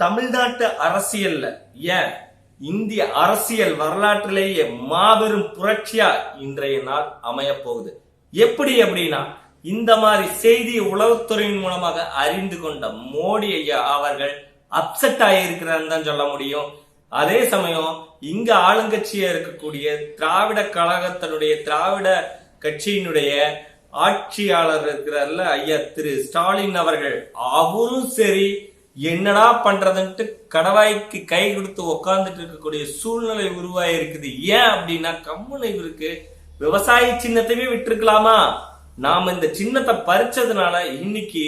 தமிழ்நாட்டு அரசியல்ல ஏன் இந்திய அரசியல் வரலாற்றிலேயே மாபெரும் புரட்சியா இன்றைய நாள் அமைய போகுது. எப்படி அப்படின்னா, இந்த மாதிரி செய்தி உளவுத்துறையின் மூலமாக அறிந்து கொண்ட மோடி ஐயா அவர்கள் அப்செட் ஆகியிருக்கிறான்னு தான் சொல்ல முடியும். அதே சமயம் இங்க ஆளுங்கட்சியா இருக்கக்கூடிய திராவிட கழகத்தினுடைய திராவிட கட்சியினுடைய ஆட்சியாளர் இருக்கிறார்ல ஐயா திரு ஸ்டாலின் அவர்கள், அவரும் சரி என்னடா பண்றதுன்ட்டு கடவாய்க்கு கை கொடுத்து உக்காந்துட்டு இருக்கக்கூடிய சூழ்நிலை உருவாகி இருக்குது. ஏன் அப்படின்னா, கம்முன்னு இவருக்கு விவசாய சின்னத்தையே விட்டுருக்கலாமா? நாம இந்த சின்னத்தை பறிச்சதுனால இன்னைக்கு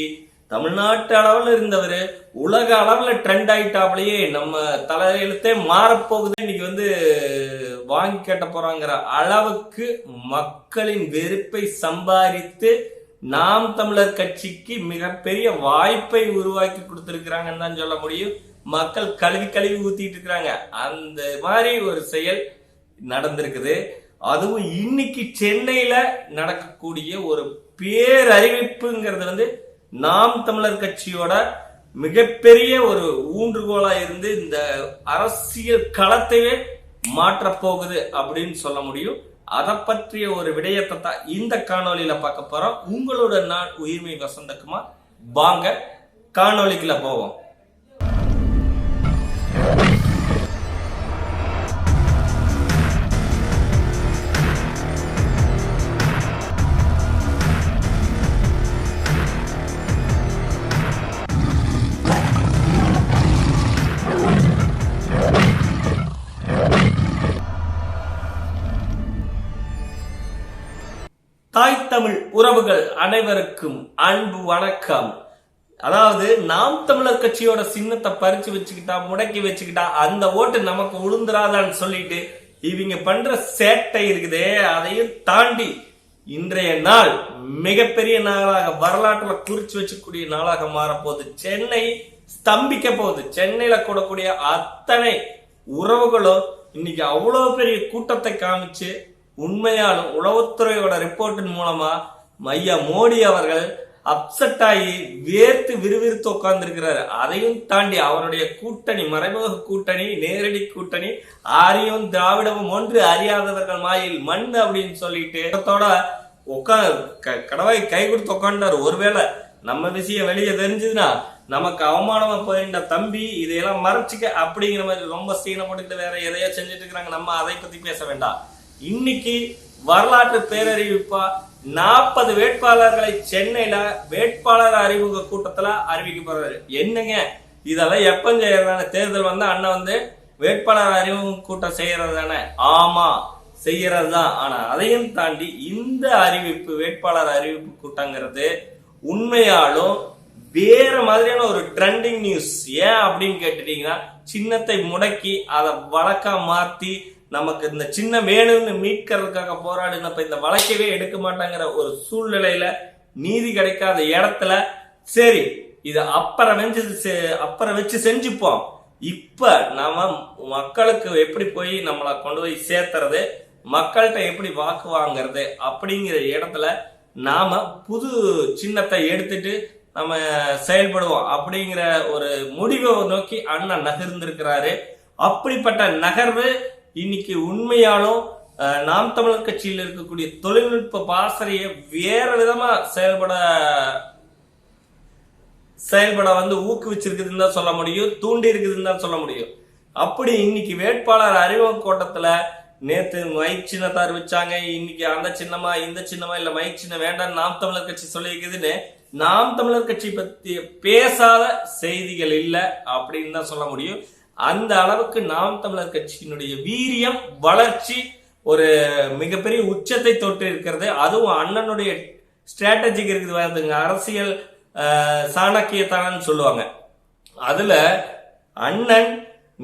தமிழ்நாட்டு அளவுல இருந்தவர் உலக அளவுல ட்ரெண்ட் ஆயிட்டாப்லயே நம்ம தலையெழுத்தே மாறப்போகுது. இன்னைக்கு வாங்கி கேட்ட போறாங்கிற அளவுக்கு மக்களின் வெறுப்பை சம்பாதித்து நாம் தமிழர் கட்சிக்கு மிகப்பெரிய வாய்ப்பை உருவாக்கி கொடுத்திருக்கிறாங்கன்னு தான் சொல்ல முடியும். மக்கள் கழுவி ஊத்திட்டு இருக்கிறாங்க. அந்த மாதிரி ஒரு செயல் நடந்திருக்குது. அதுவும் இன்னைக்கு சென்னையில நடக்கக்கூடிய ஒரு பேரறிவிப்புங்கிறது நாம் தமிழர் கட்சியோட மிகப்பெரிய ஒரு ஊன்றுகோலா இருந்து இந்த அரசியல் களத்தையே மாற்றப் போகுது அப்படின்னு சொல்ல முடியும். அதை பற்றிய ஒரு விடயத்தை தான் இந்த காணொலியில பார்க்க போறோம். உங்களோட நான் உயிர்மை வசந்தகுமார். வாங்க காணொலிக்குள்ள போவோம். தாய் தமிழ் உறவுகள் அனைவருக்கும் அன்பு வணக்கம். அதாவது நாம் தமிழர் கட்சியோட சின்னத்தை பறிச்சு வச்சுக்கிட்டா, முடக்கி வச்சுக்கிட்டா அந்த ஓட்டு நமக்கு உளுந்துராதான்னு சொல்லிட்டு இவங்க பண்ற சேட்டை இருக்குதே, அதையும் தாண்டி இன்றைய நாள் மிகப்பெரிய நாளாக வரலாற்றுல குறிச்சு வச்சுக்கூடிய நாளாக மாறப்போகுது. சென்னை ஸ்தம்பிக்க போகுது. சென்னையில கூடக்கூடிய அத்தனை உறவுகளும் இன்னைக்கு அவ்வளவு பெரிய கூட்டத்தை காமிச்சு உண்மையாலும் உளவுத்துறையோட ரிப்போர்ட்டின் மூலமா ஐயா மோடி அவர்கள் அப்செட் ஆகி வேர்த்து விறுவிறுத்து உட்கார்ந்து இருக்கிறாரு. அதையும் தாண்டி அவருடைய கூட்டணி, மறைமுக கூட்டணி, நேரடி கூட்டணி, ஆரியம் திராவிடமும் ஒன்று அறியாதவர்கள் மாயில் மண் அப்படின்னு சொல்லிட்டு கடவாய் கை கொடுத்து உட்காண்டாரு. ஒருவேளை நம்ம விஷயம் வெளியே தெரிஞ்சதுன்னா நமக்கு அவமானமா போயிட்ட தம்பி இதையெல்லாம் மறைச்சிக்க அப்படிங்கிற மாதிரி ரொம்ப சீனை போட்டுக்கிட்டு வேற எதையோ செஞ்சுட்டு இருக்கிறாங்க. நம்ம அதை பத்தி பேச வேண்டாம். இன்னைக்கு வரலாற்று பேரறிவிப்பா 40 வேட்பாளர்களை சென்னையில வேட்பாளர் அறிமுக கூட்டத்துல அறிவிக்க போறாரு. என்னங்க இதெல்லாம் எப்ப செய்யறதான? தேர்தல் அண்ணன் வேட்பாளர் அறிமுக கூட்டம் செய்யறது தானே? ஆமா, செய்யறது தான். ஆனா அதையும் தாண்டி இந்த அறிவிப்பு, வேட்பாளர் அறிவிப்பு கூட்டங்கிறது உண்மையாலும் வேற மாதிரியான ஒரு ட்ரெண்டிங் நியூஸ். ஏன் அப்படின்னு கேட்டுட்டீங்கன்னா, சின்னத்தை முடக்கி அதை வழக்கா மாத்தி நமக்கு இந்த சின்ன வேணும்னு மீட்கிறதுக்காக போராடினப்ப இந்த வழக்கவே எடுக்க மாட்டாங்கிற ஒரு சூழ்நிலையில நீதி கிடைக்காத இடத்துல சரி இத அப்புறம் வச்சு செஞ்சுப்போம். இப்ப நாம மக்களுக்கு எப்படி போய் நம்மளை கொண்டு போய் சேர்த்துறது, மக்கள்கிட்ட எப்படி வாக்கு வாங்குறது அப்படிங்கிற இடத்துல நாம புது சின்னத்தை எடுத்துட்டு நம்ம செயல்படுவோம் அப்படிங்கிற ஒரு முடிவை நோக்கி அண்ணன் நகர்ந்திருக்கிறாரு. அப்படிப்பட்ட நகர்வு இன்னைக்கு உண்மையாலும் நாம் தமிழர் கட்சியில் இருக்கக்கூடிய தொழில்நுட்ப பாசறையை வேற விதமா செயல்பட ஊக்குவிச்சிருக்குதுன்னு தான் சொல்ல முடியும், தூண்டி இருக்குதுன்னு தான் சொல்ல முடியும். அப்படி இன்னைக்கு வேட்பாளர் அறிமுக கூட்டத்துல நேத்து மைக் சின்னத்தை அறிவிச்சாங்க. இன்னைக்கு அந்த சின்னமா இந்த சின்னமா இல்ல மைக் சின்னம் வேண்டாம் நாம் தமிழர் கட்சி சொல்லியிருக்குதுன்னு நாம் தமிழர் கட்சி பத்தி பேசாத செய்திகள் இல்ல அப்படின்னு தான் சொல்ல முடியும். அந்த அளவுக்கு நாம் தமிழர் கட்சியினுடைய வீரியம், வளர்ச்சி ஒரு மிகப்பெரிய உச்சத்தை தொட்டு இருக்கிறது. அதுவும் அண்ணனுடைய ஸ்ட்ராட்டஜிக்கு இருக்குது, அரசியல் சாணக்கியத்தானு சொல்லுவாங்க. அதுல அண்ணன்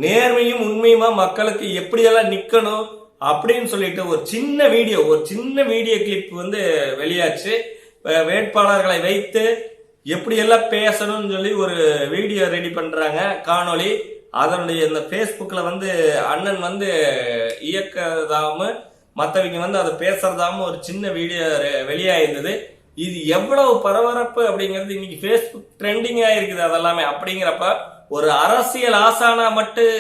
நேர்மையும் உண்மையுமா மக்களுக்கு எப்படியெல்லாம் நிக்கணும் அப்படின்னு சொல்லிட்டு ஒரு சின்ன வீடியோ கிளிப் வெளியாச்சு. வேட்பாளர்களை வைத்து எப்படியெல்லாம் பேசணும்னு சொல்லி ஒரு வீடியோ ரெடி பண்றாங்க, காணொலி. அதனுடைய இந்த பேஸ்புக்ல அண்ணன் இயக்கதாம மற்றவங்க அதை பேசுறதாம ஒரு சின்ன வீடியோ வெளியாயிருந்தது. இது எவ்வளவு பரபரப்பு அப்படிங்கிறது இன்னைக்கு பேஸ்புக் ட்ரெண்டிங் ஆயிருக்குது அதெல்லாமே. அப்படிங்கிறப்ப ஒரு அரசியல் ஆசானா மட்டும்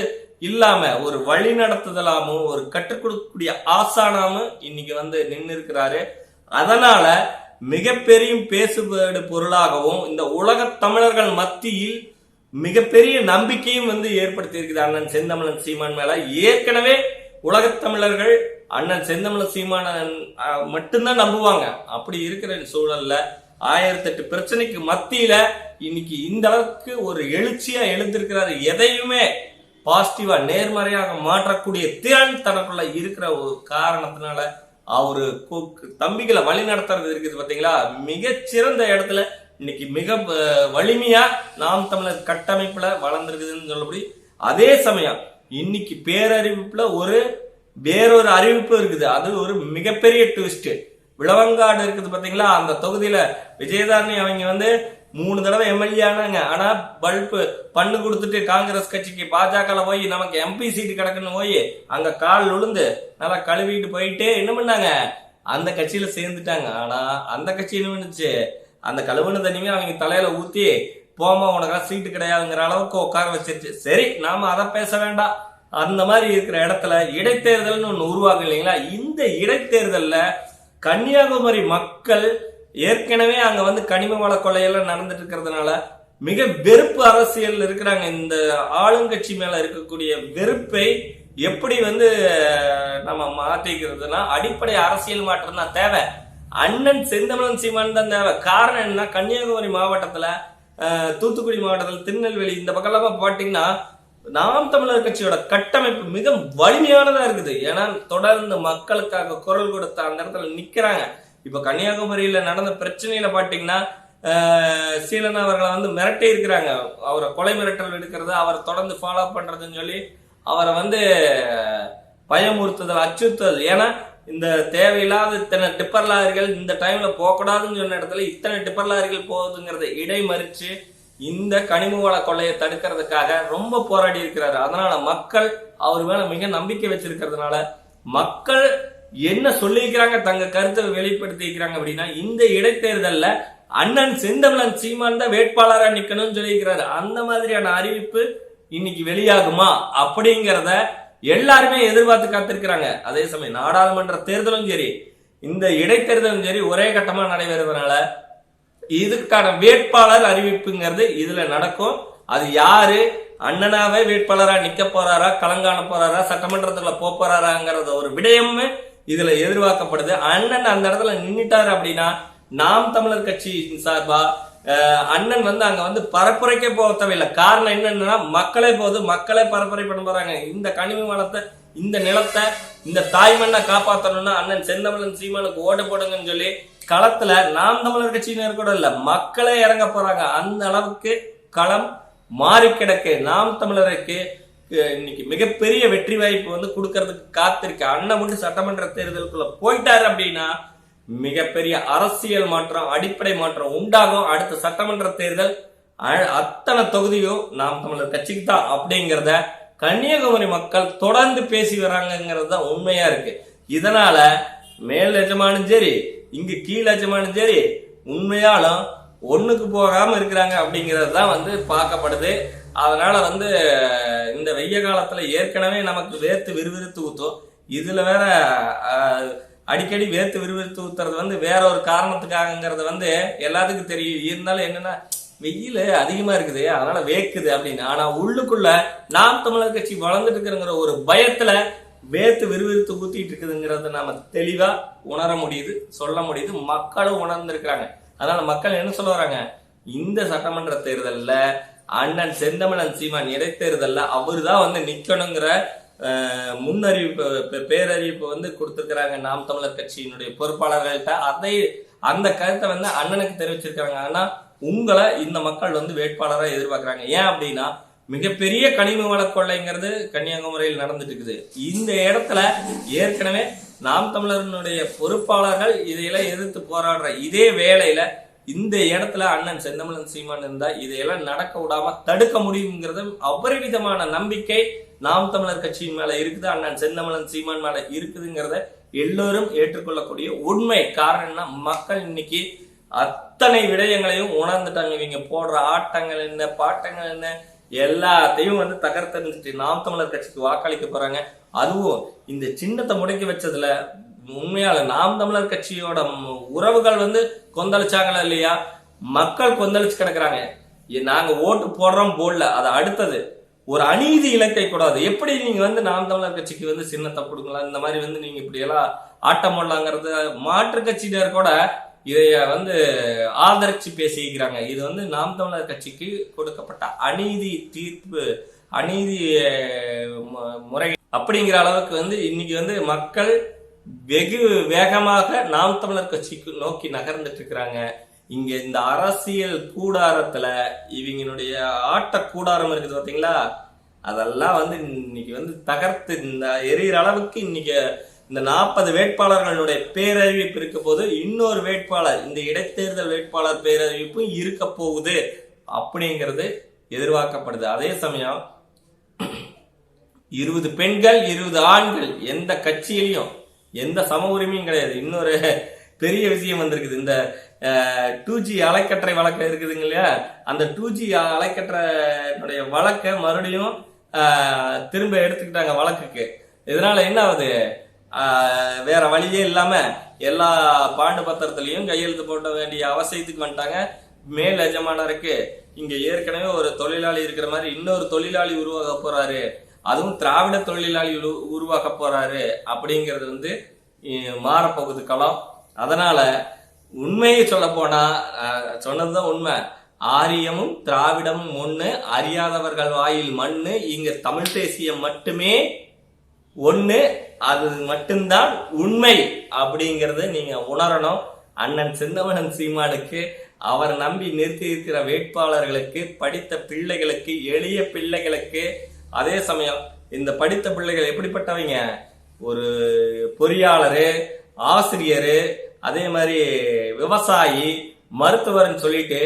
இல்லாம ஒரு வழி நடத்துதலாமும் ஒரு கற்றுக் கொடுக்கக்கூடிய ஆசானாமும் இன்னைக்கு வந்து நின்று இருக்கிறாரு. அதனால மிகப்பெரிய பேசுபடு பொருளாகவும் இந்த உலக தமிழர்கள் மத்தியில் மிகப்பெரிய நம்பிக்கையும் வந்து ஏற்படுத்தி இருக்குது அண்ணன் செந்தமிழன் சீமான் மேல. ஏற்கனவே உலகத் தமிழர்கள் அண்ணன் செந்தமிழன் சீமான் மட்டும்தான் நம்புவாங்க. அப்படி இருக்கிற சூழல்ல 1008 பிரச்சனைக்கு மத்தியில இன்னைக்கு இந்த அளவுக்கு ஒரு எழுச்சியா எழுந்திருக்கிறாரு. எதையுமே பாசிட்டிவா நேர்மறையாக மாற்றக்கூடிய திறன் தனக்குள்ள இருக்கிற ஒரு காரணத்தினால அவரு தம்பிகளை வழி நடத்துறது இருக்குது பாத்தீங்களா, மிகச்சிறந்த இடத்துல இன்னைக்கு மிக வலிமையா நாம் தமிழர் கட்டமைப்புல வளர்ந்துருக்குதுன்னு சொல்லப்படி. அதே சமயம் இன்னைக்கு பேரறிவிப்புல வேறொரு அறிவிப்பு இருக்குது. அது ஒரு மிகப்பெரிய ட்விஸ்ட். விளவங்காடு இருக்குது பாத்தீங்களா, அந்த தொகுதியில விஜயதாரணி அவங்க வந்து 3 தடவை எம்எல்ஏ ஆனாங்க. ஆனா பல்பு பண்ணு கொடுத்துட்டு காங்கிரஸ் கட்சிக்கு பாஜக போய் நமக்கு எம்பி சீட்டு கிடக்குன்னு போய் அங்க கால் விழுந்து நல்லா கழுவிட்டு போயிட்டு என்ன பண்ணாங்க, அந்த கட்சியில சேர்ந்துட்டாங்க. ஆனா அந்த கட்சி என்ன பண்ணுச்சு, அந்த கழுவுன தண்ணியுமே அவங்க தலையில ஊத்தி போமா உனக்கு சீட்டு கிடையாதுங்கிற அளவுக்கு உட்கார வச்சிருச்சு. சரி, நாம அதை பேச வேண்டாம். அந்த மாதிரி இருக்கிற இடத்துல இடைத்தேர்தல்னு ஒண்ணு உருவாகும் இல்லைங்களா. இந்த இடைத்தேர்தல்ல கன்னியாகுமரி மக்கள் ஏற்கனவே அங்க வந்து கனிம வள கொள்ளையெல்லாம் நடந்துட்டு இருக்கிறதுனால மிக வெறுப்பு அரசியல் இருக்கிறாங்க. இந்த ஆளுங்கட்சி மேல இருக்கக்கூடிய வெறுப்பை எப்படி வந்து நம்ம மாற்றிக்கிறதுனா அடிப்படை அரசியல் மாற்றம் தான் தேவை. அண்ணன் செந்தமிழன் சீமான் தான் தேவை. காரணம் என்ன, கன்னியாகுமரி மாவட்டத்துல தூத்துக்குடி மாவட்டத்துல திருநெல்வேலி இந்த பக்கம்லாம் பாத்தீங்கன்னா நாம் தமிழர் கட்சியோட கட்டமைப்பு மிக வலிமையானதா இருக்குது. ஏன்னா தொடர்ந்து மக்களுக்காக குரல் கொடுத்த அந்த இடத்துல நிக்கிறாங்க. இப்ப கன்னியாகுமரியில நடந்த பிரச்சனையில பாத்தீங்கன்னா சீலன் அவர்களை வந்து மிரட்டி இருக்கிறாங்க. அவரை கொலை மிரட்டல் எடுக்கிறது, அவரை தொடர்ந்து ஃபாலோ பண்றதுன்னு சொல்லி அவரை வந்து பயமுறுத்துதல், அச்சுறுத்தல். ஏன்னா இந்த தேவையில்லாத இத்தனை டிப்பர் லாரிகள் இந்த டைம்ல போகக்கூடாதுன்னு சொன்ன இடத்துல இத்தனை டிப்பர் லாரிகள் போகுதுங்கிறத இடைமறிச்சு இந்த கனிம வள கொள்ளையை தடுக்கிறதுக்காக ரொம்ப போராடி இருக்கிறாரு. அதனால மக்கள் அவர் மேல மிக நம்பிக்கை வச்சிருக்கிறதுனால மக்கள் என்ன சொல்லிக்கிறாங்க, தங்க கருத்தை வெளிப்படுத்திக்கிறாங்க அப்படின்னா இந்த இடைத்தேர்தல்ல அண்ணன் செந்தமிழன் சீமான் தான் வேட்பாளரா நிக்கணும்னு சொல்லியிருக்கிறாரு. அந்த மாதிரியான அறிவிப்பு இன்னைக்கு வெளியாகுமா அப்படிங்கிறத எல்லாருமே எதிர்பார்த்து காத்திருக்கிறாங்க. அதே சமயம் நாடாளுமன்ற தேர்தலும் சரி இந்த இடைத்தேர்தலும் சரி ஒரே கட்டமா நடைபெறுவதனால இதுக்கான வேட்பாளர் அறிவிப்புங்கிறது இதுல நடக்கும். அது யாரு, அண்ணனாவே வேட்பாளரா நிக்க போறாரா, கலங்காண போறாரா, சட்டமன்றத்துல போறாராங்கிறத ஒரு விடயமே இதுல எதிர்பார்க்கப்படுது. அண்ணன் அந்த இடத்துல நின்னுட்டாரு அப்படின்னா நாம் தமிழர் கட்சியின் சார்பா அண்ணன் வந்து அங்க வந்து பரப்புரைக்கே போக தேவையில்லை. காரணம் என்னன்னா மக்களே மக்களே பரப்புரை பண்ண போறாங்க. இந்த கனிம வளத்தை, இந்த நிலத்தை, இந்த தாய்மண்ணை காப்பாற்றணும்னா அண்ணன் செந்தமிழன் சீமானுக்கு ஓட்டு போடுங்கன்னு சொல்லி களத்துல நாம் தமிழர் கட்சியினர் கூட இல்ல மக்களே இறங்க போறாங்க. அந்த அளவுக்கு களம் மாறி கிடக்கு. நாம் தமிழருக்கு இன்னைக்கு மிகப்பெரிய வெற்றி வாய்ப்பு வந்து கொடுக்கறதுக்கு காத்திருக்க. அண்ணன் மட்டும் சட்டமன்ற தேர்தலுக்குள்ள போயிட்டாரு அப்படின்னா மிகப்பெரிய அரசியல் மாற்றம், அடிப்படை மாற்றம் உண்டாகும். அடுத்த சட்டமன்ற தேர்தல் அத்தனை தொகுதியும் நாம் தமிழர் கட்சிக்கு தான் அப்படிங்கிறத கன்னியாகுமரி மக்கள் தொடர்ந்து பேசி வராங்கிறது தான் உண்மையா இருக்கு. இதனால மேல் எஜமானும் சரி இங்கு கீழ் எஜமானும் சரி உண்மையாலும் ஒண்ணுக்கு போகாம இருக்கிறாங்க அப்படிங்கிறது தான் வந்து பார்க்கப்படுது. அதனால வந்து இந்த வெய்ய காலத்துல ஏற்கனவே நமக்கு வேர்த்து விறுவிறுத்து ஊத்தும். இதுல வேற அடிக்கடி வேர்த்து விறுவிறுத்து ஊத்துறது வந்து வேற ஒரு காரணத்துக்காகங்கிறது வந்து எல்லாத்துக்கும் தெரியும். இருந்தாலும் என்னன்னா வெயில் அதிகமா இருக்குது அதனால வேக்குது அப்படின்னு. ஆனா உள்ளுக்குள்ள நாம் தமிழர் கட்சி வளர்ந்துட்டு இருக்கிறங்கிற ஒரு பயத்துல வேர்த்து விறுவிறுத்து ஊத்திட்டு இருக்குதுங்கிறத நாம தெளிவா உணர முடியுது, சொல்ல முடியுது. மக்களும் உணர்ந்திருக்கிறாங்க. அதனால மக்கள் என்ன சொல்ல வராங்க, இந்த சட்டமன்ற தேர்தல்ல அண்ணன் செந்தமிழன் சீமான் இடைத்தேர்தல்ல அவரு தான் வந்து நிக்கணுங்கிற முன்னறிவிப்பு, பேரறிவிப்பு வந்து கொடுத்திருக்கிறாங்க நாம் தமிழர் கட்சியினுடைய பொறுப்பாளர்கள்ட்ட. அந்த கருத்தை வந்து அண்ணனுக்கு தெரிவிச்சிருக்காங்க. ஆனா உங்களை இந்த மக்கள் வந்து வேட்பாளராக எதிர்பார்க்கிறாங்க. ஏன் அப்படின்னா மிகப்பெரிய கனிம வள கொள்ளைங்கிறது கன்னியாகுமரியில் நடந்துட்டு இருக்குது. இந்த இடத்துல ஏற்கனவே நாம் தமிழர்களுடைய பொறுப்பாளர்கள் இதையெல்லாம் எதிர்த்து போராடுற இதே வேளையில இந்த இடத்துல அண்ணன் செந்தமிழன் சீமான் இருந்தா இதையெல்லாம் நடக்க விடாம தடுக்க முடியுங்கிறது அபரிவிதமான நம்பிக்கை நாம் தமிழர் கட்சியின் மேல இருக்குது, அண்ணன் செந்தமிழன் சீமான் மேல இருக்குதுங்கிறத எல்லோரும் ஏற்றுக்கொள்ளக்கூடிய உண்மை. காரணம்னா மக்கள் இன்னைக்கு அத்தனை விடயங்களையும் உணர்ந்துட்டாங்க. இவங்க போடுற ஆட்டங்கள் என்ன, பாட்டங்கள் என்ன, எல்லாத்தையும் வந்து தகர்த்தெறிஞ்சிட்டு நாம் தமிழர் கட்சிக்கு வாக்களிக்க போறாங்க. அதுவும் இந்த சின்னத்தை முடக்கி வச்சதுல உண்மையால நாம் தமிழர் கட்சியோட உறவுகள் வந்து கொந்தளிச்சாங்களா இல்லையா? மக்கள் கொந்தளிச்சு கிடக்குறாங்க. நாங்க ஓட்டு போடுறோம் போடல, அது அடுத்தது. ஒரு அநீதி இலக்கை கூடாது. எப்படி நீங்க வந்து நாம் தமிழர் கட்சிக்கு வந்து சின்னத்தை கொடுக்கலாம், இந்த மாதிரி வந்து நீங்க இப்படி எல்லாம் ஆட்டம் போடலாங்கிறது மாற்று கட்சியினர் கூட இதைய வந்து ஆதரிச்சு பேசிக்கிறாங்க. இது வந்து நாம் தமிழர் கட்சிக்கு கொடுக்கப்பட்ட அநீதி தீர்ப்பு, அநீதி முறை அப்படிங்கிற அளவுக்கு வந்து இன்னைக்கு வந்து மக்கள் வெகு வேகமாக நாம் தமிழர் கட்சிக்கு நோக்கி நகர்ந்துட்டு இருக்கிறாங்க. இங்க இந்த அரசியல் கூடாரத்துல இவங்களுடைய ஆட்ட கூடாரம் இருக்குது பாத்தீங்களா, அதெல்லாம் வந்து இன்னைக்கு வந்து தகர்த்து இந்த எரியிற அளவுக்கு இன்னைக்கு இந்த 40 வேட்பாளர்களுடைய பேரறிவிப்பு இருக்க போது, இன்னொரு வேட்பாளர் இந்த இடைத்தேர்தல் வேட்பாளர் பேரறிவிப்பும் இருக்க போகுது அப்படிங்கிறது எதிர்பார்க்கப்படுது. அதே சமயம் 20 பெண்கள் 20 ஆண்கள் எந்த கட்சியிலையும் எந்த சம உரிமையும் கிடையாது. இன்னொரு பெரிய விஷயம் வந்திருக்குது. இந்த 2G அலைக்கற்றை வழக்கு இருக்குதுங்க இல்லையா, அந்த 2G அலைக்கற்றைய வழக்கை மறுபடியும் திரும்ப எடுத்துக்கிட்டாங்க வழக்குக்கு. இதனால என்ன ஆகுது, வேற வழியே இல்லாம எல்லா பாண்டு பத்திரத்திலையும் கையெழுத்து போட்ட வேண்டிய அவசியத்துக்கு வந்துட்டாங்க. மேல் எஜமானருக்கு இங்க ஏற்கனவே ஒரு தொழிலாளி இருக்கிற மாதிரி இன்னொரு தொழிலாளி உருவாக போறாரு, அதுவும் திராவிட தொழிலாளி உருவாக்க போறாரு அப்படிங்கிறது வந்து மாறப்போகுது களம். அதனால உண்மையை சொல்ல போனா சொன்னதுதான் உண்மை. ஆரியமும் திராவிடமும் ஒண்ணு, அறியாதவர்கள் வாயில் மண்ணு. இங்க தமிழ் தேசியம் மட்டுமே ஒண்ணு, அது மட்டும்தான் உண்மை அப்படிங்கறத நீங்க உணரணும். அண்ணன் செந்தமனன் சீமானுக்கு, அவர் நம்பி நிறுத்தி இருக்கிற வேட்பாளர்களுக்கு, படித்த பிள்ளைகளுக்கு, எளிய பிள்ளைகளுக்கு, அதே சமயம் இந்த படித்த பிள்ளைகள் எப்படிப்பட்டவங்க, ஒரு பொறியாளரு, ஆசிரியரு, அதே மாதிரி விவசாயி, மருத்துவர்னு சொல்லிட்டு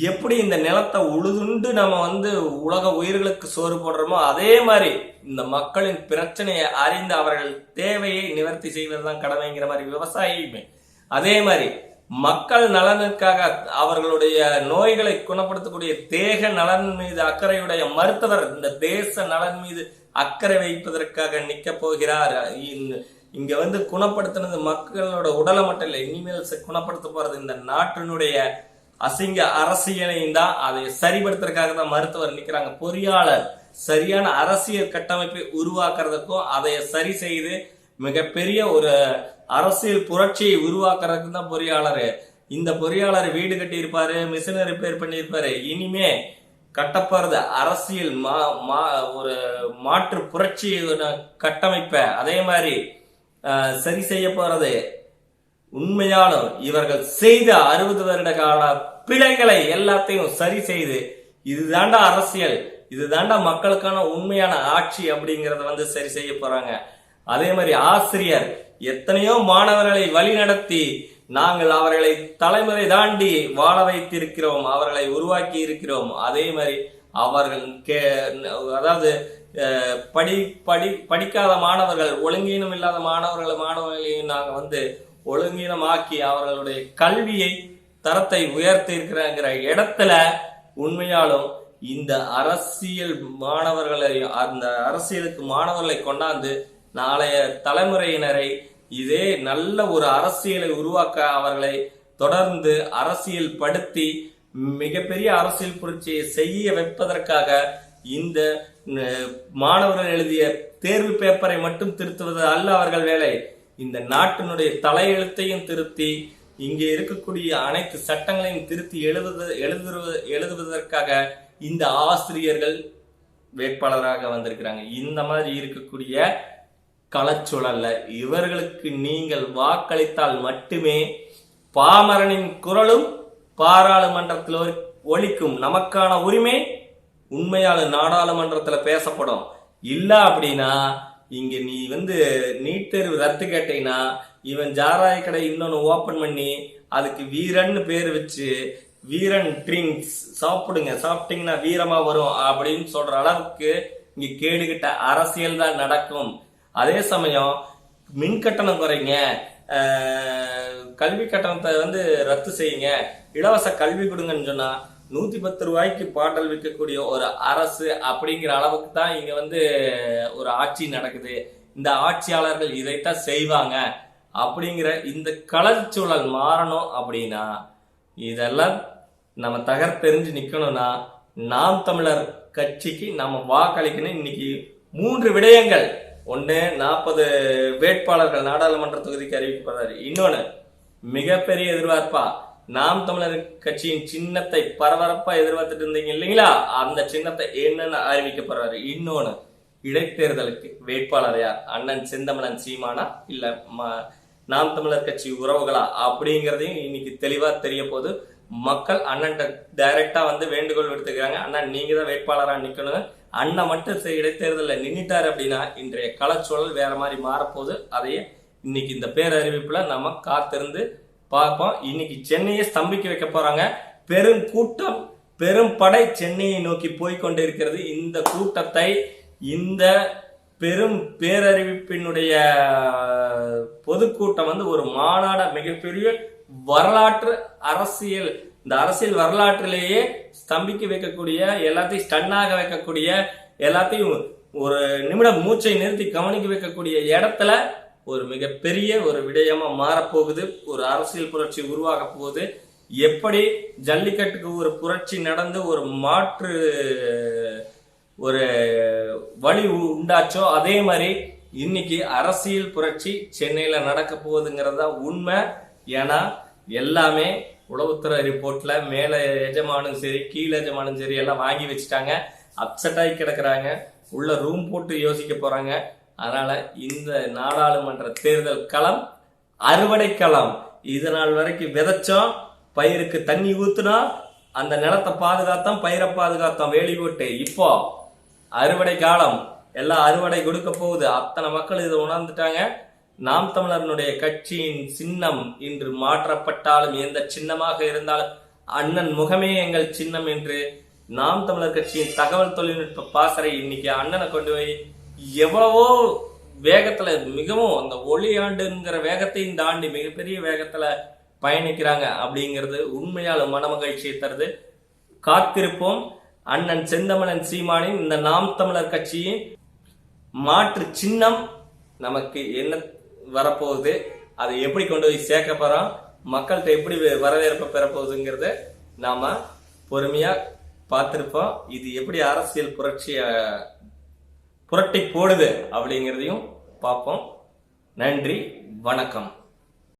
எப்படி இந்த நிலத்தை உழுதுண்டு நம்ம வந்து உலக உயிர்களுக்கு சோறு போடுறோமோ, அதே மாதிரி இந்த மக்களின் பிரச்சனையை அறிந்து அவர்கள் தேவையை நிவர்த்தி செய்வதுதான் கடமைங்கிற மாதிரி விவசாயியுமே, அதே மாதிரி மக்கள் நலனுக்காக அவர்களுடைய நோய்களை குணப்படுத்தக்கூடிய தேக நலன் மீது அக்கறையுடைய மருத்துவர் இந்த தேச நலன் மீது அக்கறை வைப்பதற்காக நிக்க போகிறார். இங்க வந்து குணப்படுத்தினது மக்களோட உடலை மட்டும் இல்லை, இனிமேல் குணப்படுத்த போறது இந்த நாட்டினுடைய அசிங்க அரசியலையும் தான். அதை சரிபடுத்துறதுக்காக தான் மருத்துவர் நிக்கிறாங்க. பொறியாளர் சரியான அரசியல் கட்டமைப்பை உருவாக்குறதுக்கும் அதை சரி செய்து மிகப்பெரிய ஒரு அரசியல் புரட்சியை உருவாக்குறதுக்கு தான் பொறியாளர். இந்த பொறியாளர் வீடு கட்டி இருப்பாரு, மிஷினை ரிப்பேர் பண்ணியிருப்பாரு. இனிமே கட்டப்படுறது அரசியல் ஒரு மாற்று புரட்சி கட்டமைப்ப அதே மாதிரி சரி செய்ய போறது. உண்மையாலும் இவர்கள் செய்த 60 வருட கால பிழைகளை எல்லாத்தையும் சரி செய்து, இதுதாண்டா அரசியல், இதுதாண்டா மக்களுக்கான உண்மையான ஆட்சி அப்படிங்கறத வந்து சரி செய்ய போறாங்க. அதே மாதிரி ஆசிரியர் எத்தனையோ மாணவர்களை வழி நடத்தி நாங்கள் அவர்களை தலைமுறை தாண்டி வாழ வைத்திருக்கிறோம், அவர்களை உருவாக்கி இருக்கிறோம். அதே மாதிரி அவர்கள் அதாவது படிக்காத மாணவர்கள், ஒழுங்கீனம் இல்லாத மாணவர்களையும் நாங்க வந்து ஒழுங்கீனமாக்கி அவர்களுடைய கல்வியை தரத்தை உயர்த்தி இருக்கிற இடத்துல உண்மையாலும் இந்த அரசியல் மாணவர்களை, அந்த அரசியலுக்கு மாணவர்களை கொண்டாந்து நாளைய தலைமுறையினரை இதே நல்ல ஒரு அரசியலை உருவாக்க அவர்களை தொடர்ந்து அரசியல் படுத்தி மிகப்பெரிய அரசியல் புரட்சியை செய்ய வைப்பதற்காக இந்த மாணவர்கள் எழுதிய தேர்வு பேப்பரை மட்டும் திருத்துவது அல்ல அவர்கள் வேலை. இந்த நாட்டினுடைய தலையெழுத்தையும் திருத்தி இங்கே இருக்கக்கூடிய அனைத்து சட்டங்களையும் திருத்தி எழுதுவதற்காக இந்த ஆசிரியர்கள் வேட்பாளராக வந்திருக்கிறாங்க. இந்த மாதிரி இருக்கக்கூடிய களச்சூழல்ல இவர்களுக்கு நீங்கள் வாக்களித்தால் மட்டுமே பாமரனின் குரலும் பாராளுமன்றத்தில் ஒலிக்கும். நமக்கான உரிமை உண்மையால நாடாளுமன்றத்துல பேசப்படும். இல்ல அப்படின்னா இங்க நீ வந்து நீட் தேர்வு ரத்து கேட்டீங்கன்னா இவன் ஜாராய கடை இன்னொன்னு ஓபன் பண்ணி அதுக்கு வீரன் பேர் வச்சு வீரன் ட்ரிங்க்ஸ் சாப்பிடுங்க, சாப்பிட்டீங்கன்னா வீரமா வரும் அப்படின்னு சொல்ற அளவுக்கு இங்க கேடுகிட்ட அரசியல் தான் நடக்கும். அதே சமயம் மின் கட்டணம் குறைங்க, கல்வி கட்டணத்தை வந்து ரத்து செய்யுங்க, இலவச கல்வி கொடுங்கன்னு சொன்னா 110 ரூபாய்க்கு பாட்டல் விற்கக்கூடிய ஒரு அரசு அப்படிங்கிற அளவுக்கு தான் இங்க ஒரு ஆட்சி நடக்குது. இந்த ஆட்சியாளர்கள் இதைத்தான் செய்வாங்க அப்படிங்கிற இந்த கலர்ச்சூழல் மாறணும் அப்படின்னா இதெல்லாம் நம்ம தகர்த்தெறிஞ்சு நிக்கணும்னா நாம் தமிழர் கட்சிக்கு நம்ம வாக்களிக்கணும். இன்னைக்கு 3 விடயங்கள். ஒண்ணு, 40 வேட்பாளர்கள் நாடாளுமன்ற தொகுதிக்கு அறிவிக்கப்படுறாரு. இன்னொன்னு, மிகப்பெரிய எதிர்பார்ப்பா நாம் தமிழர் கட்சியின் சின்னத்தை பரபரப்பா எதிர்பார்த்துட்டு இருந்தீங்க இல்லைங்களா, அந்த சின்னத்தை என்னன்னு அறிவிக்கப்படுறாரு. இன்னொன்னு, இடைத்தேர்தலுக்கு வேட்பாளர் யார், அண்ணன் செந்தமிழன் சீமானா இல்ல நாம் தமிழர் கட்சி உறவுகளா அப்படிங்கறதையும் இன்னைக்கு தெளிவா தெரிய போது. மக்கள் அண்ணன் டைரக்டா வேண்டுகோள் விடுத்துக்கிறாங்க, அண்ணன் நீங்க தான் வேட்பாளரா நிக்கணும். அண்ணன் மட்டும் இடைத்தேர்தலில் நின்றுட்டாரு அப்படின்னா இன்றைய களச்சூழல் வேற மாதிரி மாறப்போகுது. அதையே இன்னைக்கு இந்த பேரறிவிப்புல நம்ம காத்திருந்து பார்ப்போம். இன்னைக்கு சென்னையை ஸ்தம்பிக்க வைக்க போறாங்க. பெரும் கூட்டம், பெரும் படை சென்னையை நோக்கி போய்கொண்டு இருக்கிறது. இந்த கூட்டத்தை, இந்த பெரும் பேரறிவிப்பினுடைய பொதுக்கூட்டம் ஒரு மாநாட, மிகப்பெரிய வரலாற்று அரசியல், இந்த அரசியல் வரலாற்றிலேயே ஸ்தம்பிக்க வைக்கக்கூடிய, எல்லாத்தையும் ஸ்டன்னாக வைக்கக்கூடிய, எல்லாத்தையும் ஒரு நிமிடம் மூச்சை நிறுத்தி கவனிக்க வைக்கக்கூடிய இடத்துல ஒரு மிகப்பெரிய ஒரு விடயமா மாறப்போகுது. ஒரு அரசியல் புரட்சி உருவாக போகுது. எப்படி ஜல்லிக்கட்டுக்கு ஒரு புரட்சி நடந்து ஒரு மாற்று ஒரு வழி உண்டாச்சோ அதே மாதிரி இன்னைக்கு அரசியல் புரட்சி சென்னையில நடக்க போகுதுங்கிறது தான் உண்மை. ஏன்னா எல்லாமே உளவுத்துறை ரிப்போர்ட்ல மேல எஜமானும் சரி கீழே எஜமானும் சரி எல்லாம் வாங்கி வச்சுட்டாங்க. அப்செட் ஆகி கிடக்குறாங்க. உள்ள ரூம் போட்டு யோசிக்க போறாங்க. அதனால இந்த நாடாளுமன்ற தேர்தல் களம் அறுவடை களம். இது நாள் வரைக்கும் விதைச்சோம், பயிருக்கு தண்ணி ஊத்துனா அந்த நிலத்தை பாதுகாத்தோம், பயிரை பாதுகாத்தோம் வேலி போட்டு. இப்போ அறுவடை காலம், எல்லாம் அறுவடை கொடுக்க போகுது. அத்தனை மக்கள் இதை உணர்ந்துட்டாங்க. நாம் தமிழர்களுடைய கட்சியின் சின்னம் இன்று மாற்றப்பட்டாலும், எந்த சின்னமாக இருந்தாலும் அண்ணன் முகமே எங்கள் சின்னம் என்று நாம் தமிழர் கட்சியின் தகவல் தொழில்நுட்ப பாசறை இன்னைக்கு அண்ணனை கொண்டு போய் எவ்வளவோ வேகத்துல, மிகவும் அந்த ஒளியாண்டுங்கிற வேகத்தையும் தாண்டி மிகப்பெரிய வேகத்துல பயணிக்கிறாங்க அப்படிங்கிறது உண்மையால மனமகிழ்ச்சியை தருது. காத்திருப்போம். அண்ணன் செந்தமிழன் சீமானின் இந்த நாம் தமிழர் கட்சியின் மாற்று சின்னம் நமக்கு என்ன வரப்போகுது, அதை எப்படி கொண்டு போய் சேர்க்க போறோம், மக்கள்கிட்ட எப்படி வரவேற்பை பெறப்போகுதுங்கிறத நாம பொறுமையா பார்த்திருப்போம். இது எப்படி அரசியல் புரட்டி போடுது அப்படிங்கிறதையும் பார்ப்போம். நன்றி, வணக்கம்.